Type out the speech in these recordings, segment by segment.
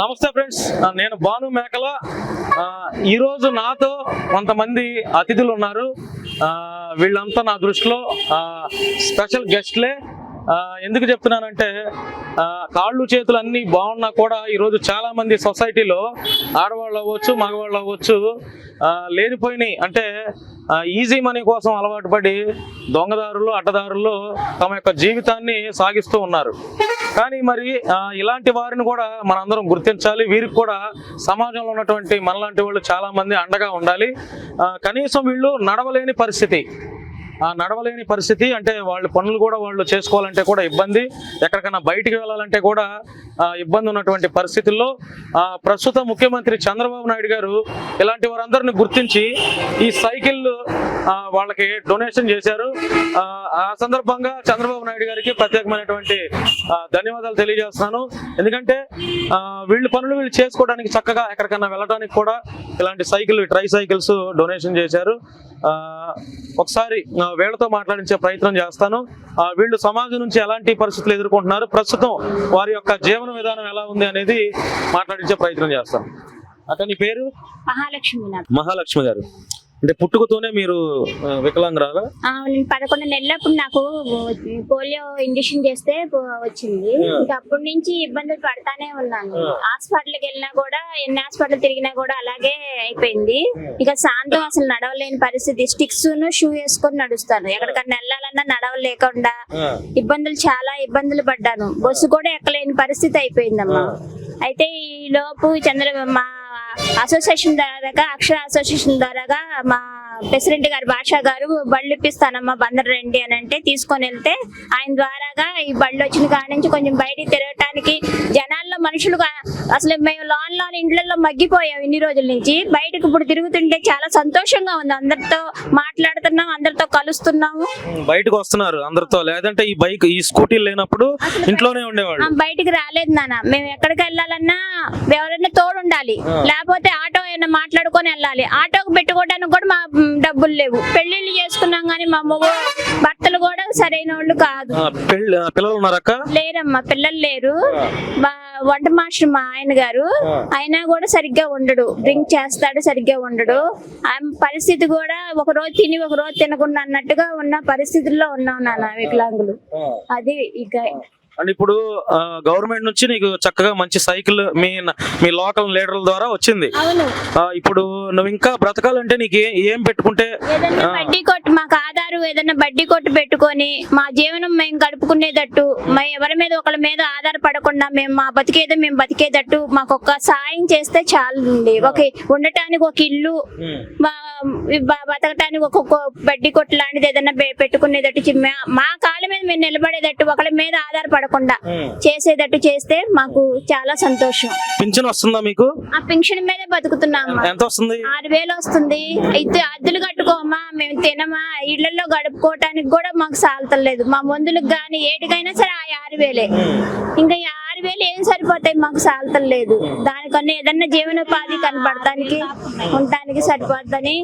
నమస్తే ఫ్రెండ్స్, నేను భాను మేకల. ఈరోజు నాతో కొంతమంది అతిథులు ఉన్నారు. వీళ్ళంతా నా దృష్టిలో స్పెషల్ గెస్ట్లే. ఎందుకు చెప్తున్నానంటే కాళ్ళు చేతులు అన్నీ బాగున్నా కూడా ఈరోజు చాలా మంది సొసైటీలో ఆడవాళ్ళు అవ్వచ్చు, మగవాళ్ళు అవ్వచ్చు, లేనిపోయినాయి అంటే ఈజీ మనీ కోసం అలవాటు పడి దొంగదారులు, అడ్డదారులు తమ యొక్క జీవితాన్ని సాగిస్తూ ఉన్నారు. కానీ మరి ఇలాంటి వారిని కూడా మనందరం గుర్తించాలి. వీరికి కూడా సమాజంలో ఉన్నటువంటి మనలాంటి వాళ్ళు చాలా మంది అండగా ఉండాలి. కనీసం వీళ్ళు నడవలేని పరిస్థితి అంటే వాళ్ళ పనులు కూడా వాళ్ళు చేసుకోవాలంటే కూడా ఇబ్బంది, ఎక్కడికైనా బయటికి వెళ్ళాలంటే కూడా ఇబ్బంది ఉన్నటువంటి పరిస్థితుల్లో ప్రస్తుత ముఖ్యమంత్రి చంద్రబాబు నాయుడు గారు ఇలాంటి వారందరిని గుర్తించి ఈ సైకిల్ వాళ్ళకి డొనేషన్ చేశారు. ఆ సందర్భంగా చంద్రబాబు నాయుడు గారికి ప్రత్యేకమైనటువంటి ధన్యవాదాలు తెలియజేస్తున్నాను. ఎందుకంటే వీళ్ళ పనులు వీళ్ళు చేసుకోవడానికి, చక్కగా ఎక్కడికైనా వెళ్ళడానికి కూడా ఇలాంటి ట్రై సైకిల్స్ డొనేషన్ చేశారు. ఒకసారి వీళ్ళతో మాట్లాడించే ప్రయత్నం చేస్తాను. వీళ్ళు సమాజం నుంచి ఎలాంటి పరిస్థితులు ఎదుర్కొంటున్నారు, ప్రస్తుతం వారి యొక్క జీవన విధానం ఎలా ఉంది అనేది మాట్లాడించే ప్రయత్నం చేస్తాను. అక్క, నీ పేరు? మహాలక్ష్మి గారు. అంటే పుట్టుకతోనే మీరు వికలాంగురాలా? 11 నెలలప్పుడు నాకు పోలియో ఇంజెక్షన్ చేస్తే వచ్చింది. ఇంకా అప్పటి నుంచి ఇబ్బందులు పడతానే ఉన్నాను. హాస్పిటల్కి వెళ్ళినా కూడా, ఎన్ని హాస్పిటల్ తిరిగినా కూడా అలాగే అయిపోయింది. ఇక శాంతం అసలు నడవలేని పరిస్థితి. స్టిక్స్ షూ వేసుకొని నడుస్తాను. ఎక్కడికన్నా వెళ్ళాలన్నా నడవలేకుండా చాలా ఇబ్బందులు పడ్డాను. బస్సు కూడా ఎక్కలేని పరిస్థితి అయిపోయిందమ్మా. అయితే ఈ లోపు మా అసోసియేషన్ ద్వారాగా, అక్షర అసోసియేషన్ ద్వారాగా మా ప్రెసిడెంట్ గారు భాషా గారు బళ్ళు ఇప్పిస్తానమ్మా బందరు రండి అని అంటే తీసుకొని వెళ్తే, ఆయన ద్వారాగా ఈ బళ్ళు వచ్చిన కాడి నుంచి కొంచెం బయటికి తిరగటానికి జనాల్లో మనుషులుగా అసలు మేము లోన్ ఇండ్లలో మగ్గిపోయాం ఇన్ని రోజుల నుంచి. బయటకు ఇప్పుడు తిరుగుతుంటే చాలా సంతోషంగా ఉంది. అందరితో మాట్లాడుతున్నాం, అందరితో కలుస్తున్నాము, బయటకు వస్తున్నారు అందరితో. లేదంటే ఈ స్కూటీ లేనప్పుడు ఇంట్లోనే ఉండేవాళ్ళు. బయటికి రాలేదు నాన్న. మేము ఎక్కడికి వెళ్ళాలన్నా ఎవరైనా తోడు ఉండాలి, లేకపోతే ఆటో అయినా మాట్లాడుకొని వెళ్ళాలి. ఆటోకి పెట్టుకోవడానికి కూడా మా డబ్బులు లేవు. పెళ్లిళ్ళు చేసుకున్నాం కానీ మా భర్తలు కూడా సరైన వాళ్ళు కాదు. లేరమ్మా, పిల్లలు లేరు. వంట మాస్టర్ మా ఆయన గారు, అయినా కూడా సరిగ్గా ఉండడు. డ్రింక్ చేస్తాడు, సరిగ్గా ఉండడు. పరిస్థితి కూడా ఒక రోజు తిని ఒక రోజు తినకుండా అన్నట్టుగా ఉన్న పరిస్థితుల్లో ఉన్నాం నాన్న వికలాంగులు. అది ఇక అండ్ ఇప్పుడు గవర్నమెంట్ నుంచి నీకు చక్కగా మంచి సైకిల్ మీ లోకల్ లీడర్ల ద్వారా వచ్చింది. ఇప్పుడు నువ్వు ఇంకా బ్రతకాలంటే నీకు ఏం పెట్టుకుంటే? బడ్డీ కొట్టు, మాకు ఆధారు ఏదైనా బడ్డీ కొట్టు పెట్టుకొని మా జీవనం మేము గడుపుకునేటట్టు, ఎవరి మీద ఒకళ్ళ మీద ఆధారపడకుండా మేము మా బతికేదో మేము బతికేటట్టు మాకు ఒక సాయం చేస్తే చాలండి. ఉండటానికి ఒక ఇల్లు, బతకటానికి ఒక్కొక్క బడ్డీ కొట్టు లాంటిది ఏదైనా పెట్టుకునేటట్టు, మా కాళ్ళ మీద మేము నిలబడేటట్టు, ఒకళ్ళ మీద ఆధారపడకుండా చేసేటట్టు చేస్తే మాకు చాలా సంతోషం. పింఛన్ వస్తుందా మీకు? ఆ పింఛన్ మీద బతుకుతున్నాం. ఎంత వస్తుంది? 6,000 వస్తుంది. అయితే అద్దెలు కట్టుకోమా, మేము తినమా, ఇళ్లలో గడుపుకోవటానికి కూడా మాకు సాల్తలేదు. మా మందులకు గాని ఏటికైనా సరే ఆ 6,000. ఇంకా 6,000 ఏం సరిపోతాయి, మాకు సాల్తలేదు. దానికన్నా ఏదన్నా జీవనోపాధి కనపడటానికి ఉండటానికి సరిపోద్దని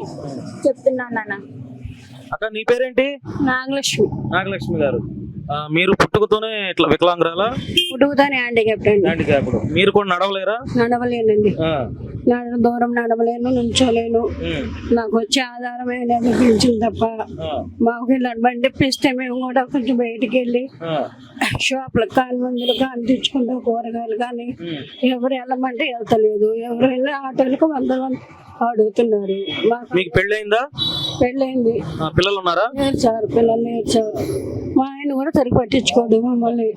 చెప్తున్నాను నాన్న. అక్క, నీ పేరేంటి? నాగలక్ష్మి గారు. మీరు పుట్టుకతోనే ఇట్లా వికలాంగురాలా? పుట్టుకతోనే హ్యాండిక్యాప్డ్. మీరు కూడా నడవలేరా? నడవలేనండి. దూరం నడవలేను, నుంచోలేను. నాకు వచ్చే ఆధారమే అనిపించింది తప్ప మాకు ఇలా బండి ఇప్పిస్తే మేము కూడా కొంచెం బయటికి వెళ్ళి షాపులకు కానీ, మందులు కానీ తెచ్చుకుంటాం, కూరగాయలు కానీ. ఎవరు వెళ్ళమంటే వెళ్తలేదు. ఎవరు వెళ్ళి ఆటోలకు 100 అడుగుతున్నారు. మీకు పెళ్ళయిందా? పెళ్ళయింది. పిల్లలు ఉన్నారా? నేర్చారు, పిల్లలు నేర్చారు. మా ఆయన కూడా సరిగ్గా పట్టించుకోడు మమ్మల్ని.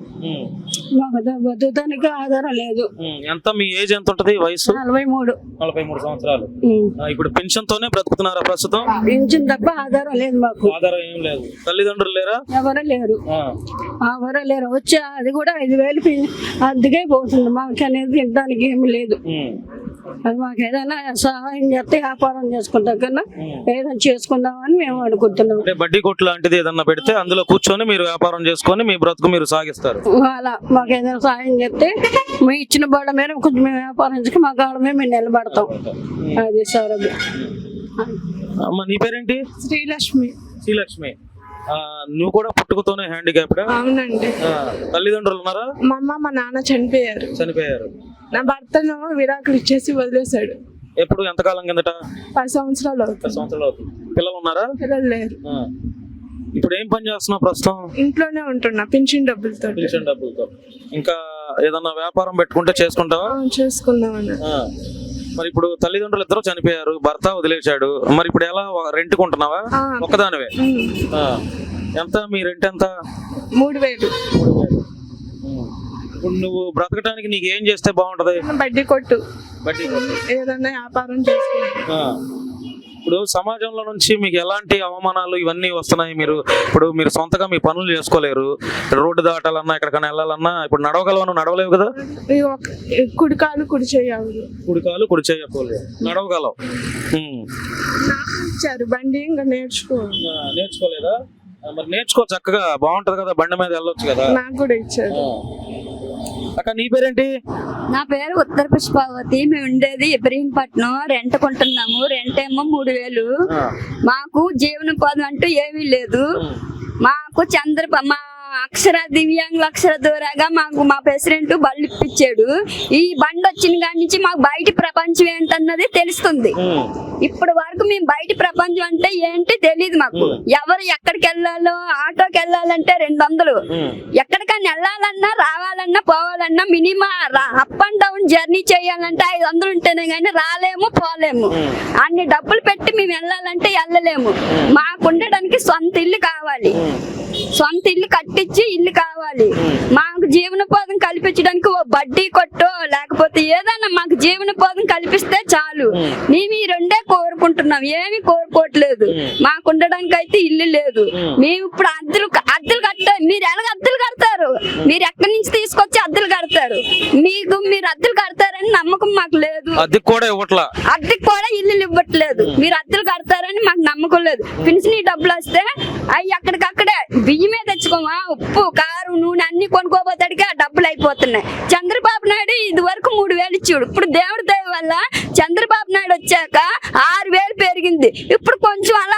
మాకు బతుకుతానికి ఆధారం లేదు. ఎంత మీ ఏజ్ ఎంత ఉంటది? వయసు 43 సంవత్సరాలు. ఇప్పుడు పెన్షన్ తోనే బ్రతుకుతున్నారా ప్రస్తుతం? పెన్షన్ తప్ప ఆధారం లేదు మాకు. ఆధారం ఏం లేదు. తల్లిదండ్రులు లేరా? ఎవరు లేరు. వచ్చే అది కూడా 5,000 అద్దెకే పోతుంది. మాకు అనేది తినడానికి ఏమి లేదు. అది మాకు ఏదైనా సహాయం చేస్తే వ్యాపారం చేసుకుంటాం కన్నా ఏదైనా చేసుకుందామని మేము అనుకుంటున్నాం. బడ్డీ కొట్టు లాంటిది ఏదన్నా పెడితే అందులో కూర్చొని మీరు వ్యాపారం చేసుకొని మీ బ్రతుకు మీరు సాగిస్తారు. అలా మాకు ఏదైనా సహాయం చేస్తే మీ ఇచ్చిన బళ్ళ మీద కొంచెం మేము వ్యాపారం చేసుకుని మా కాళ్ళ మీద మేము నిలబడతాం. అది సార్. అది నీ పేరేంటి? శ్రీలక్ష్మి. నువ్వు కూడా పుట్టుకతోనే హ్యాండిక్యాప్డ్? అవునండి. తల్లిదండ్రులు ఉన్నారా? మా అమ్మ మా నాన్న చనిపోయారు. చనిపోయారు. నా భర్తను విడాకులు ఇచ్చేసి వదిలేశాడు. ఎప్పుడు, ఎంతకాలం కిందట? 10 సంవత్సరాలు అవుతుంది. 10 సంవత్సరాలు అవుతుంది. పిల్లలు ఉన్నారా? పిల్లలు లేరు. ఇప్పుడు ఏం పని చేస్తున్నావు ప్రస్తుతం? ఇంట్లోనే ఉంటున్నా పింఛన్ డబ్బులతో. పెన్షన్ డబ్బులతో. ఇంకా ఏదన్నా వ్యాపారం పెట్టుకుంటే చేసుకుంటావా? చేసుకుందామని. మరి ఇప్పుడు తల్లిదండ్రులు ఇద్దరు చనిపోయారు, భర్త వదిలేశాడు, మరి ఇప్పుడు ఎలా రెంట్ కొంటున్నావా? ఒక్కదానివే? ఎంత మీ రెంట్ ఎంత? 3000. ఇప్పుడు నువ్వు బ్రతకడానికి నీకు ఏం చేస్తే బాగుంటది? బడ్డీ కొట్టు, బడ్డీ కొట్టు, ఏదన్నా వ్యాపారం చేసుకుంటా. ఇప్పుడు సమాజంలో నుంచి మీకు ఎలాంటి అవమానాలు ఇవన్నీ వస్తున్నాయి? మీరు సొంతగా మీ పనులు చేసుకోలేరు, రోడ్డు దాటాలన్నా ఎక్కడికైనా వెళ్ళాలన్నా ఇప్పుడు నడవగలవను, నడవలేవు కదా? కుడి కాలు కుడి చేయాలి, కుడి కాలు కుడి చేయకపోలేదు, నడవగలవు. ఇచ్చారు బండి, ఇంకా నేర్చుకోలేదా? మరి నేర్చుకో, చక్కగా బాగుంటది కదా, బండి మీద వెళ్ళొచ్చు కదా. నాకు కూడా ఇచ్చారు. అక్క నీ పేరేంటి? నా పేరు ఉత్తర పుష్పావతి. మేము ఉండేది ఇబ్రహీంపట్నం. రెంట్ కొంటున్నాము. రెంట్ ఏమో 3000. మాకు జీవనోపాధి అంటూ ఏమీ లేదు. మాకు మా దివ్యాంగుల అక్షర దూరాగా మాకు మా ప్రెసిడెంట్ బళ్ళు ఇప్పించాడు. ఈ బండి వచ్చిన కాడి నుంచి మాకు బయట ప్రపంచం ఏంటన్నది తెలుస్తుంది. ఇప్పటి వరకు మేము బయట ప్రపంచం అంటే ఏంటి తెలియదు మాకు. ఎవరు ఎక్కడికి వెళ్ళాలో, ఆటోకి వెళ్ళాలంటే 200, ఎక్కడికైనా వెళ్ళాలన్నా రావాలన్నా పోవాలన్నా minimum up and down journey చేయాలంటే 500 ఉంటేనే కానీ రాలేము, పోలేము. అన్ని డబ్బులు పెట్టి మేము వెళ్ళాలంటే వెళ్ళలేము. మాకు ఉండడానికి సొంత ఇల్లు కావాలి, సొంత ఇల్లు కట్టించి ఇల్లు కావాలి. మాకు జీవనోపాధం కల్పించడానికి ఓ బడ్డీ కొట్టో లేకపోతే ఏదైనా మాకు జీవనోపాధం కల్పిస్తే చాలు. మేము ఈ రెండే కోరుకుంటున్నాం, ఏమి కోరుకోవట్లేదు. మాకు ఉండడానికి అయితే ఇల్లు లేదు. మేము ఇప్పుడు అద్దెలు కట్టారు. మీరు ఎలాగ అద్దెలు కడతారు? మీరు ఎక్కడి నుంచి తీసుకొచ్చి అద్దెలు కడతారు? మీరు అద్దెలు కడతారని నమ్మకం మాకు లేదు. అద్దెకి కూడా ఇల్లు ఇవ్వట్లేదు. మీరు అద్దెలు కడతారని మాకు నమ్మకం లేదు. పెన్షన్ డబ్బులు వస్తే అవి అక్కడికక్కడే బియ్యమే తెచ్చుకోమా, ఉప్పు కారం నూనె అన్ని కొనుక్కోబోతాడికి ఆ డబ్బులు అయిపోతున్నాయి. చంద్రబాబు నాయుడు ఇది వరకు 3000 ఇచ్చాడు. ఇప్పుడు దేవుడి దయ వల్ల చంద్రబాబు నాయుడు వచ్చాక 6000 పెరిగింది. ఇప్పుడు కొంచెం అలా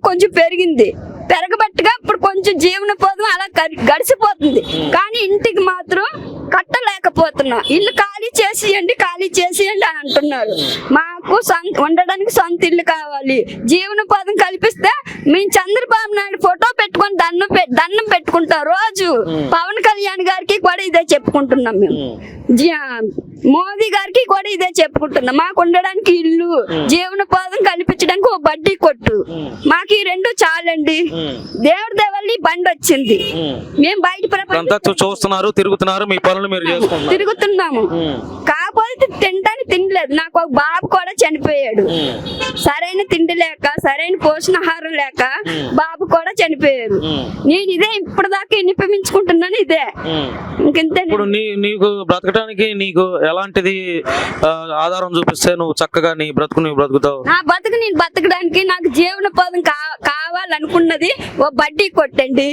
కొంచెం పెరిగింది. పెరగబట్టుగా ఇప్పుడు కొంచెం జీవనోపాధం అలా గడిచిపోతుంది. కానీ ఇంటికి మాత్రం కట్టలేకపోతున్నాం. ఇల్లు ఖాళీ చేసేయండి అని అంటున్నారు. మాకు ఉండడానికి సొంత ఇల్లు కావాలి. జీవనోపాధం కల్పిస్తే మేము చంద్రబాబు నాయుడు ఫోటో పెట్టుకొని దండం పెట్టుకుంటాం రోజు. పవన్ కళ్యాణ్ గారికి కూడా ఇదే చెప్పుకుంటున్నాం మేము. మోదీ గారికి కూడా ఇదే చెప్పుకుంటున్నాం. మాకు ఉండడానికి ఇల్లు, జీవనోపాధం కల్పించడానికి ఓ బడ్డీ కొట్టు, మాకు ఈ 2 చాలండి. దేవుడి దేవల్లి బండి వచ్చింది. మేము బయట చూస్తున్నారు, తిరుగుతున్నారు, మీ పనులు మీరు తిరుగుతున్నాము. కాకపోతే తినడానికి తిండిలేదు. నాకు ఒక బాబు కూడా చనిపోయాడు. సరైన తిండి లేక, సరైన పోషణాహారం లేక బాబు కూడా చనిపోయారు. నేను ఇదే ఇప్పటిదాకా వినిపించుకుంటున్నాను. ఇదే ఇంకెంతే. నీకు బ్రతకడానికి నీకు ఎలాంటిది ఆధారం చూపిస్తే నువ్వు చక్కగా నీ బ్రతుకు నువ్వు బ్రతుకుతావు? నా బతుకు నేను బతకడానికి నాకు జీవనోపాధం కావాలనుకున్నది ఓ బడ్డీ కొట్టండి,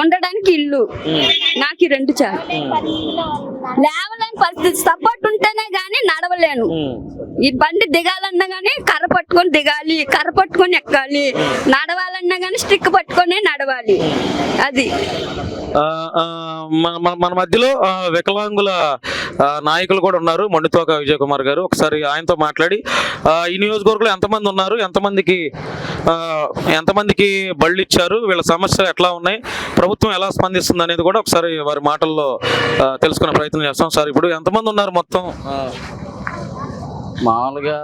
ఉండడానికి ఇల్లు, నాకు 2 చాలు. లేవలేని పరిస్థితి, సపోర్ట్ ఉంటేనే గానీ నడవలేను. ఈ బండి దిగాలన్నా గానీ కర్ర పట్టుకొని దిగాలి, కర్ర పట్టుకొని ఎక్కాలి. నడవాలన్నా గానీ స్టిక్ పట్టుకొని నడవాలి. అది మన మధ్యలో వికలాంగుల నాయకులు కూడా ఉన్నారు, మొండితోక విజయ్ కుమార్ గారు. ఒకసారి ఆయనతో మాట్లాడి ఈ నియోజకవర్గంలో ఎంతమంది ఉన్నారు, ఎంతమందికి బళ్ళు ఇచ్చారు, వీళ్ళ సమస్యలు ఎట్లా ఉన్నాయి, ప్రభుత్వం ఎలా స్పందిస్తుంది అనేది కూడా ఒకసారి వారి మాటల్లో తెలుసుకునే ప్రయత్నం చేస్తాం. సార్, ఇప్పుడు ఎంతమంది ఉన్నారు మొత్తం? మామూలుగా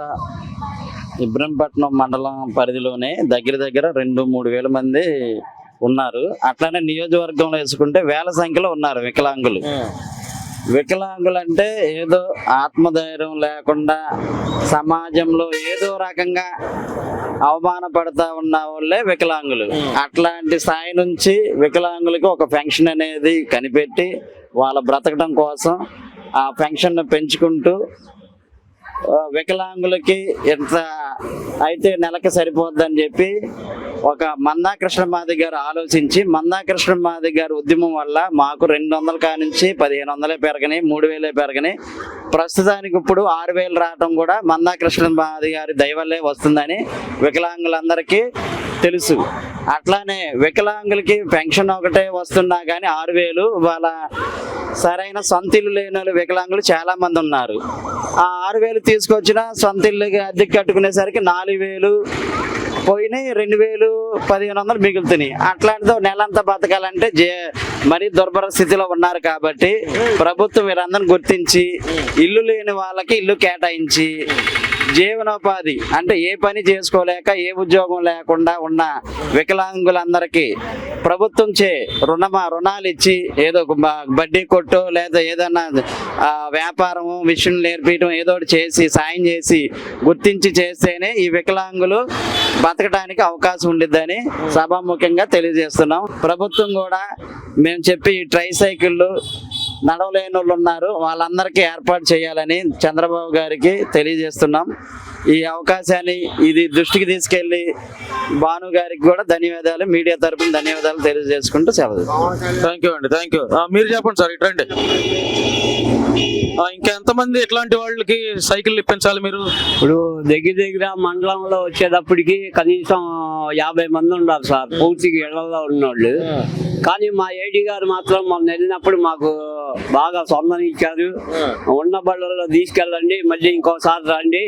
ఇబ్రహీంపట్నం మండలం పరిధిలోనే దగ్గర 2-3 వేల మంది ఉన్నారు. అట్లానే నియోజకవర్గంలో వేసుకుంటే వేల సంఖ్యలో ఉన్నారు వికలాంగులు. వికలాంగులు అంటే ఏదో ఆత్మధైర్యం లేకుండా సమాజంలో ఏదో రకంగా అవమానపడతా ఉన్న వాళ్ళే వికలాంగులు. అట్లాంటి స్థాయి నుంచి వికలాంగులకి ఒక పెన్షన్ అనేది కనిపెట్టి వాళ్ళ బ్రతకడం కోసం ఆ పెన్షన్ పెంచుకుంటూ వికలాంగులకి ఎంత అయితే నెలకి సరిపోద్దని చెప్పి ఒక మందా కృష్ణమాది గారు ఆలోచించి, మందా కృష్ణమాది గారి ఉద్యమం వల్ల మాకు 200 కానించి 1500 పెరగని, 3000 పెరగని, ప్రస్తుతానికి ఇప్పుడు 6000 రావటం కూడా మందా కృష్ణమాది గారి దయ వల్లే వస్తుందని వికలాంగులందరికీ తెలుసు. అట్లానే వికలాంగులకి పెన్షన్ ఒకటే వస్తున్నా కానీ 6,000 వాళ్ళ సరైన సొంత ఇల్లు లేని వాళ్ళు వికలాంగులు చాలా మంది ఉన్నారు. ఆ 6,000 తీసుకొచ్చిన సొంత ఇల్లుకి అద్దెకి కట్టుకునేసరికి 4,000 పోయినాయి, 2,000 1,500 మిగులుతున్నాయి. అట్లాంటిది నెలంతా బతకాలంటే మరీ దుర్భర స్థితిలో ఉన్నారు కాబట్టి ప్రభుత్వం వీరందరిని గుర్తించి ఇల్లు లేని వాళ్ళకి ఇల్లు కేటాయించి జీవనోపాధి అంటే ఏ పని చేసుకోలేక ఏ ఉద్యోగం లేకుండా ఉన్న వికలాంగులందరికీ ప్రభుత్వం రుణాలు ఇచ్చి ఏదో బడ్డీ కొట్టు లేదా ఏదన్నా వ్యాపారము మిషన్ నేర్పించడం ఏదో ఒకటి చేసి సాయం చేసి గుర్తించి చేస్తేనే ఈ వికలాంగులు బతకడానికి అవకాశం ఉండిద్దని సభాముఖంగా తెలియజేస్తున్నాం. ప్రభుత్వం కూడా మేము చెప్పి ఈ ట్రైసైకిళ్ళు నడవలేని వాళ్ళు ఉన్నారు వాళ్ళందరికీ ఏర్పాటు చేయాలని చంద్రబాబు గారికి తెలియజేస్తున్నాం. ఈ అవకాశాన్ని ఇది దృష్టికి తీసుకెళ్లి భాను గారికి కూడా ధన్యవాదాలు, మీడియా తరపున ధన్యవాదాలు తెలియజేసుకుంటూ సెలవు. థ్యాంక్ యూ అండి, థ్యాంక్ యూ. మీరు చెప్పండి సార్, ఇట్రండి. ఇంకెంతమంది ఇట్లాంటి వాళ్ళకి సైకిల్ ఇప్పించాలి మీరు? ఇప్పుడు దగ్గర మండలంలో వచ్చేటప్పటికి కనీసం 50 మంది ఉన్నారు సార్, పూర్తిగా ఇళ్లలో ఉన్నోళ్ళు. కానీ మా ఏడీ గారు మాత్రం మొన్న వెళ్ళినప్పుడు మాకు బాగా సొంతం ఇచ్చారు. ఉన్న బళ్ళల్లో తీసుకెళ్ళండి, మళ్ళీ ఇంకోసారి రండి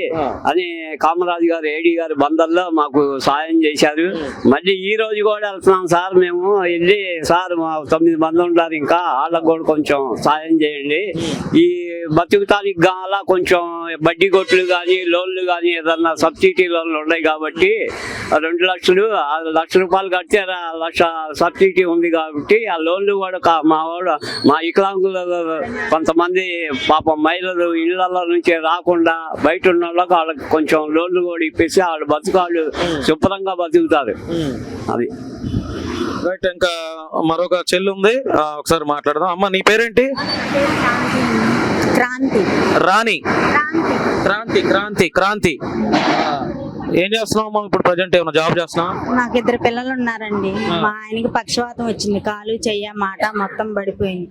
అని కామరాజు గారు ఏడీ గారు బందర్లో మాకు సాయం చేశారు. మళ్ళీ ఈ రోజు కూడా వెళ్తున్నాం సార్. మేము వెళ్ళి సార్ మా 9 మంది ఉన్నారు, ఇంకా వాళ్ళకు కూడా కొంచెం సాయం చేయండి. ఈ బతుకుతానికి అలా కొంచెం బడ్డీ కొట్లు కానీ లోన్లు కానీ ఏదన్నా సబ్సిడీ లోన్లు ఉన్నాయి కాబట్టి 2 లక్షలు 1 లక్ష రూపాయలు కడితే 1 లక్ష సబ్సిడీ ఉంది కాబట్టి ఆ లోన్లు కూడా మా వికలాంగులు కొంతమంది పాపం మహిళలు ఇళ్లలో నుంచి రాకుండా బయట ఉన్న వాళ్ళకి కొంచెం లోన్లు కూడా ఇప్పేసి వాళ్ళు బతుకాళ్ళు శుభ్రంగా బతుకుతారు. అది రైట్. ఇంకా మరొక చెల్లి ఉంది, ఒకసారి మాట్లాడదాం. అమ్మ నీ పేరేంటి? క్రాంతి. రాణి. క్రాంతి. క్రాంతి క్రాంతి ఏం చేస్తున్నావు ఇప్పుడు? ప్రజెంట్ ఏమైనా జాబ్ చేస్తున్నావా? నాకు 2 పిల్లలు ఉన్నారండి. మా ఆయనకి పక్షవాతం వచ్చింది, కాలు చెయ్య మాట మొత్తం పడిపోయింది.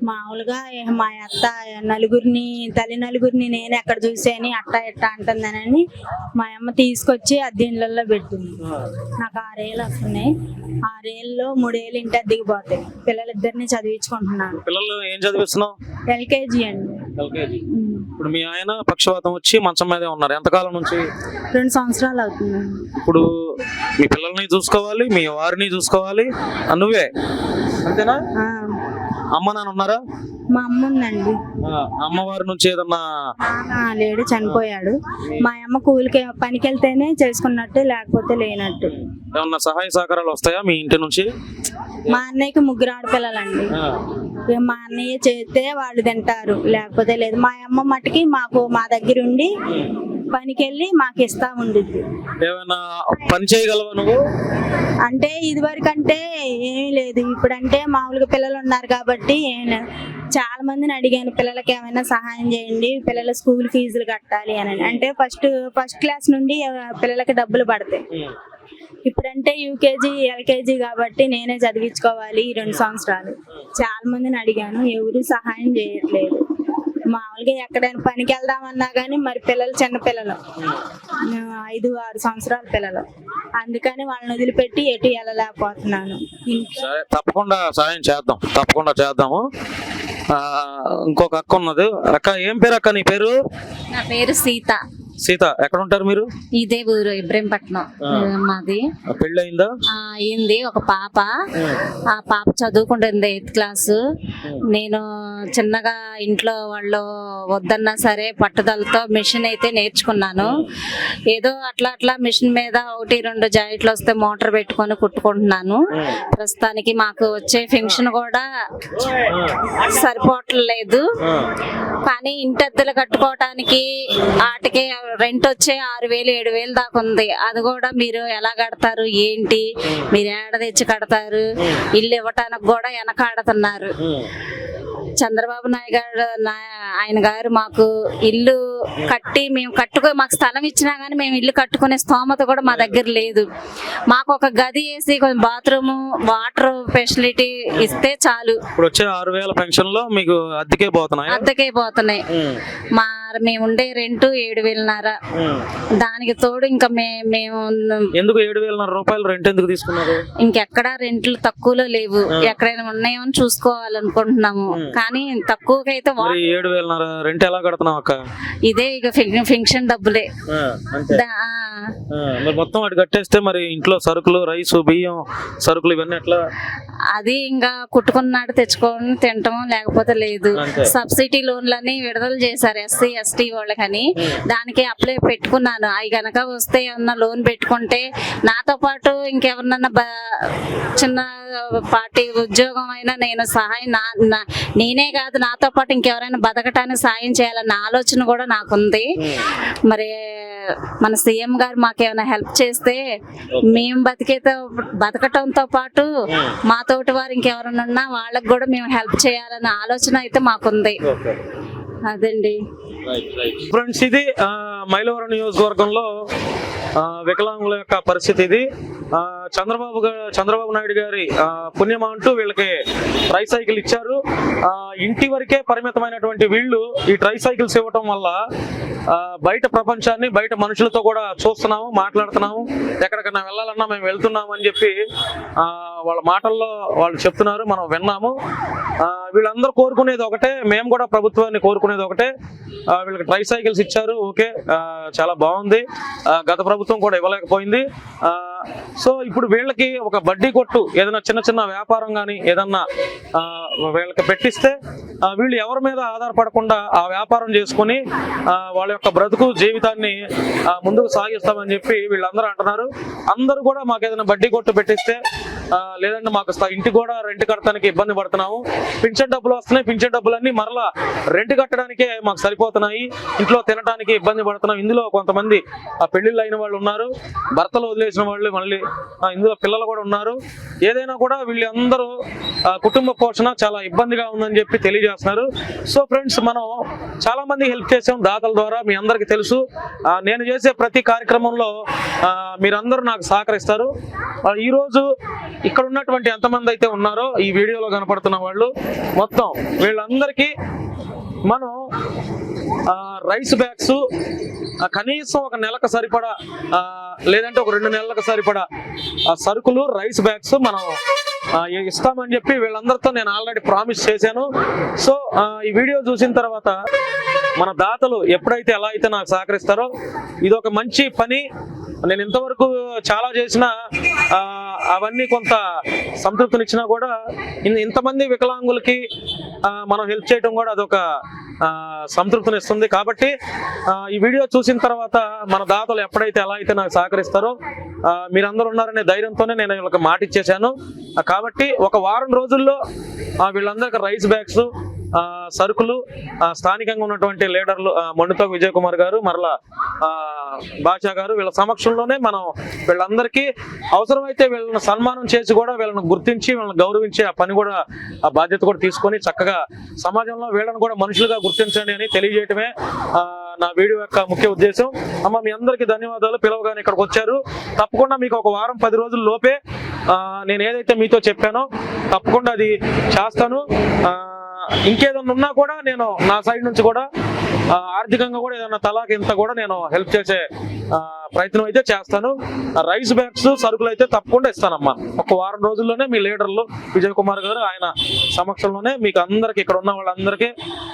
మామూలుగా మా అత్త తల్లి నలుగురిని నేను ఎక్కడ చూసాని అట్ట ఎట్ట అంటుందనని మా అమ్మ తీసుకొచ్చి అద్దె ఇళ్ళల్లో పెట్టింది. నాకు 6 ఏళ్ళు వస్తున్నాయి. 6 ఏళ్ళలో 3 ఏళ్ళు ఇంటి అద్దెకి పోతాయి. పిల్లలిద్దరిని చదివించుకుంటున్నాను. పిల్లలు ఏం చదివిస్తున్నావు? LKG అండి. ఇప్పుడు మీ ఆయన పక్షవాతం వచ్చి మంచం మీదే ఉన్నారు, ఎంతకాలం నుంచి? 2 సంవత్సరాలు అవుతుంది. ఇప్పుడు మీ పిల్లల్ని చూసుకోవాలి, మీ వారిని చూసుకోవాలి, నువ్వే అంతేనా? అమ్మ నాన్న ఉన్నారా? మా అమ్మ ఉందండి. అమ్మవారి నుంచి ఏదన్నా? లేడు, చనిపోయాడు. మా అమ్మ కూలికి పనికి వెళ్తేనే చేసుకున్నట్టు, లేకపోతే లేనట్టు. ఏమన్నా సహాయ సహకారాలు వస్తాయా మీ ఇంటి నుంచి? మా అన్నయ్యకి 3 ఆడపిల్లలండి. మా అన్నయ్య చేస్తే వాళ్ళు తింటారు, లేకపోతే లేదు. మా అమ్మ మట్టుకి మా దగ్గర ఉండి పనికి వెళ్ళి మాకు ఇస్తా ఉండిద్ది. ఏమైనా పని చేయగలవా నువ్వు? అంటే ఇదివరకంటే ఏమీ లేదు, ఇప్పుడంటే మామూలుగా పిల్లలు ఉన్నారు కాబట్టి చాలా మందిని అడిగాను, పిల్లలకి ఏమైనా సహాయం చేయండి, పిల్లల స్కూల్ ఫీజులు కట్టాలి అని. అంటే ఫస్ట్ క్లాస్ నుండి పిల్లలకి డబ్బులు పడతాయి. ఇప్పుడంటే UKG LKG కాబట్టి నేనే చదివించుకోవాలి 2 సంవత్సరాలు. చాలా మందిని అడిగాను, ఎవరు సహాయం చేయట్లేదు. మామూలుగా ఎక్కడైనా పనికి వెళ్దామన్నా కానీ మరి పిల్లలు చిన్న పిల్లలు, 5-6 సంవత్సరాల పిల్లలు, అందుకని వాళ్ళని వదిలిపెట్టి ఎటు వెళ్ళలేకపోతున్నాను. తప్పకుండా సాయం చేద్దాం, తప్పకుండా చేద్దాము. ఇంకొక అక్క ఉన్నది. అక్క ఏం పేరు అక్క నీ పేరు? నా పేరు సీత. సీత, ఎక్కడ ఉంటారు మీరు? ఇదే ఊరు ఇబ్రహీంపట్నం మాది. పెళ్ళి అయిందా? అయింది. ఒక పాప, ఆ పాప చదువుకుంటుంది 8th క్లాసు. నేను చిన్నగా ఇంట్లో వాళ్ళు వద్దన్నా సరే పట్టుదలతో మిషన్ అయితే నేర్చుకున్నాను. ఏదో అట్లా మిషన్ మీద 1-2 జాయింట్లు వస్తే మోటార్ పెట్టుకొని కుట్టుకుంటున్నాను. ప్రస్తుతానికి మాకు వచ్చే ఫంక్షన్ కూడా సరిపోవట్లేదు. కానీ ఇంటద్దెలు కట్టుకోవటానికి వాటికి రెంట్ వచ్చే 6,000-7,000 దాకా ఉంది. అది కూడా మీరు ఎలా కడతారు ఏంటి, మీరు ఏడ తెచ్చి కడతారు? ఇల్లు ఇవ్వటానికి కూడా వెనకాడుతున్నారు. చంద్రబాబు నాయుడు గారు ఆయన గారు మాకు ఇల్లు కట్టి మేము మాకు స్థలం ఇచ్చినా కానీ మేము ఇల్లు కట్టుకునే స్తోమత కూడా మా దగ్గర లేదు. మాకు ఒక గది వేసి కొంచెం బాత్రూమ్ వాటర్ ఫెసిలిటీ ఇస్తే చాలు. ఇప్పుడు వచ్చే 6,000 పెన్షన్ లో మీకు అద్దెకే పోతున్నాయి. మా 7,500 మేము ఉండే రెంట్ 7,500 దానికి తోడు ఇంకా మేము ఎందుకు 7,500 రూపాయలు రెంట్ ఎందుకు తీసుకున్నారు? ఇంకెక్కడ రెంట్లు తక్కువలో లేవు, ఎక్కడైనా ఉన్నాయో అని చూసుకోవాలనుకుంటున్నాము. కానీ తక్కువకైతే 7,500 రెంట్ ఎలా కడుతున్నావు అక్క? ఇదే ఇక ఫంక్షన్ డబ్బులే. మరి మొత్తం వాటి కట్టేస్తే మరి ఇంట్లో సరుకులు, రైసు, బియ్యం, సరుకులు ఇవన్నీ ఎట్లా? అది ఇంకా కుట్టుకున్నాడు తెచ్చుకొని తింటాం, లేకపోతే లేదు. సబ్సిడీ లోన్లని విడుదల చేశారు SC ST వాళ్ళకని, దానికి అప్లై పెట్టుకున్నాను. అవి గనక వస్తే ఏమన్నా లోన్ పెట్టుకుంటే నాతో పాటు ఇంకెవరినన్నా చిన్న పార్టీ ఉద్యోగం అయినా నేను సహాయం నేనే కాదు నాతో పాటు ఇంకెవరైనా బతకటానికి సాయం చేయాలన్న ఆలోచన కూడా నాకుంది. మరి మన సీఎం గారు మాకేమైనా హెల్ప్ చేస్తే మేము బతకటంతో పాటు మా తోటి వారు ఇంకెవరైనా ఉన్నా వాళ్ళకి కూడా మేము హెల్ప్ చేయాలన్న ఆలోచన అయితే మాకుంది. అదండి ఫ్రెండ్స్, ఇది మైలవరం నియోజకవర్గంలో వికలాంగుల యొక్క పరిస్థితి. ఇది చంద్రబాబు నాయుడు గారి పుణ్యమా అంటూ వీళ్ళకి ట్రై సైకిల్ ఇచ్చారు. ఇంటి వరకే పరిమితమైనటువంటి వీళ్ళు ఈ ట్రై సైకిల్స్ ఇవ్వటం వల్ల బయట ప్రపంచాన్ని, బయట మనుషులతో కూడా చూస్తున్నాము, మాట్లాడుతున్నాము. ఎక్కడికైనా వెళ్ళాలన్నా మేము వెళ్తున్నాము అని చెప్పి వాళ్ళ మాటల్లో వాళ్ళు చెప్తున్నారు, మనం విన్నాము. వీళ్ళందరూ కోరుకునేది ఒకటే, మేము కూడా ప్రభుత్వాన్ని కోరుకునేది ఒకటే. వీళ్ళకి ట్రై సైకిల్స్ ఇచ్చారు, ఓకే, చాలా బాగుంది. గత ప్రభుత్వం కూడా ఇవ్వలేకపోయింది. సో ఇప్పుడు వీళ్ళకి ఒక బడ్డీ కొట్టు ఏదైనా చిన్న చిన్న వ్యాపారం కానీ ఏదన్నా వీళ్ళకి పెట్టిస్తే వీళ్ళు ఎవరి మీద ఆధారపడకుండా ఆ వ్యాపారం చేసుకుని వాళ్ళ యొక్క బ్రతుకు జీవితాన్ని ముందుకు సాగిస్తామని చెప్పి వీళ్ళందరూ అంటున్నారు. అందరూ కూడా మాకు ఏదైనా బడ్డీ కొట్టు పెట్టిస్తే, లేదంటే మాకు ఇంటి కూడా రెంట్ కట్టడానికి ఇబ్బంది పడుతున్నాము, పింఛన్ డబ్బులు వస్తున్నాయి, పింఛన్ డబ్బులన్నీ మరలా రెంట్ కట్టడానికే మాకు సరిపోతున్నాయి, ఇంట్లో తినడానికి ఇబ్బంది పడుతున్నాం. ఇందులో కొంతమంది పెళ్లిళ్ళు అయిన వాళ్ళు ఉన్నారు, భర్తలు వదిలేసిన వాళ్ళు, మళ్ళీ ఇందులో పిల్లలు కూడా ఉన్నారు. ఏదైనా కూడా వీళ్ళందరూ కుటుంబ పోషణ చాలా ఇబ్బందిగా ఉందని చెప్పి తెలియజేస్తున్నారు. సో ఫ్రెండ్స్, మనం చాలా మంది హెల్ప్ చేసాం దాతల ద్వారా, మీ అందరికీ తెలుసు. నేను చేసే ప్రతి కార్యక్రమంలో మీరందరూ నాకు సహకరిస్తారు. ఈరోజు ఇక్కడ ఉన్నటువంటి ఎంతమంది అయితే ఉన్నారో ఈ వీడియోలో కనపడుతున్న వాళ్ళు మొత్తం వీళ్ళందరికీ మనం రైస్ బ్యాగ్స్ కనీసం ఒక నెలకు సరిపడా, లేదంటే ఒక 2 నెలలకు సరిపడా సరుకులు, రైస్ బ్యాగ్స్ మనం ఇస్తామని చెప్పి వీళ్ళందరితో నేను ఆల్రెడీ ప్రామిస్ చేశాను. సో ఈ వీడియో చూసిన తర్వాత మన దాతలు ఎప్పుడైతే ఎలా అయితే నాకు సహకరిస్తారో, ఇది ఒక మంచి పని. నేను ఇంతవరకు చాలా చేసినా అవన్నీ కొంత సంతృప్తినిచ్చినా కూడా ఇంతమంది వికలాంగులకి మనం హెల్ప్ చేయడం కూడా అదొక సంతృప్తినిస్తుంది. కాబట్టి ఈ వీడియో చూసిన తర్వాత మన దాతలు ఎప్పుడైతే ఎలా అయితే నాకు సహకరిస్తారో మీరందరూ ఉన్నారనే ధైర్యంతోనే నేను వీళ్ళకి మాట ఇచ్చేసాను. కాబట్టి ఒక వారం రోజుల్లో వీళ్ళందరికీ రైస్ బ్యాగ్స్, సరుకులు స్థానికంగా ఉన్నటువంటి లీడర్లు మొండితోక విజయ్ కుమార్ గారు, మరలా బాషా గారు, వీళ్ళ సమక్షంలోనే మనం వీళ్ళందరికీ అవసరమైతే వీళ్ళని సన్మానం చేసి కూడా వీళ్ళని గుర్తించి వీళ్ళని గౌరవించే ఆ పని కూడా, ఆ బాధ్యత కూడా తీసుకొని చక్కగా సమాజంలో వీళ్ళని కూడా మనుషులుగా గుర్తించండి అని తెలియజేయటమే నా వీడియో యొక్క ముఖ్య ఉద్దేశం. అమ్మ, మీ అందరికీ ధన్యవాదాలు. పిలవగానే ఇక్కడికి వచ్చారు. తప్పకుండా మీకు ఒక వారం 10 రోజుల లోపే నేను ఏదైతే మీతో చెప్పానో తప్పకుండా అది చేస్తాను. ఇంకేదన్నా ఉన్నా కూడా నేను నా సైడ్ నుంచి కూడా ఆర్థికంగా కూడా ఏదన్నా తలాకి ఇంత కూడా నేను హెల్ప్ చేసే ప్రయత్నం అయితే చేస్తాను. రైస్ బ్యాగ్స్, సరుకులు అయితే తప్పకుండా ఇస్తానమ్మా. ఒక వారం రోజుల్లోనే మీ లీడర్లు విజయ్ కుమార్ గారు ఆయన సమక్షంలోనే మీకు అందరికి, ఇక్కడ ఉన్న వాళ్ళందరికీ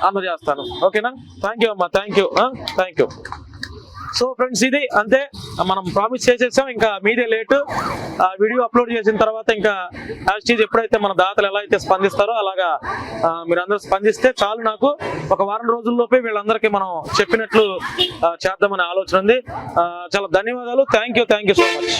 అందజేస్తాను. ఓకేనా? థ్యాంక్ యూ అమ్మా, థ్యాంక్ యూ. సో ఫ్రెండ్స్, ఇది అంతే, మనం ప్రామిస్ చేసేసాం. ఇంకా మీదే లేటు. వీడియో అప్లోడ్ చేసిన తర్వాత ఇంకా ఎప్పుడైతే మన దాతలు ఎలా అయితే స్పందిస్తారో అలాగా మీరందరూ స్పందిస్తే చాలు. నాకు ఒక వారం రోజుల్లోపే వీళ్ళందరికీ మనం చెప్పినట్లు చేద్దామనే ఆలోచన ఉంది. చాలా ధన్యవాదాలు. Thank you so much.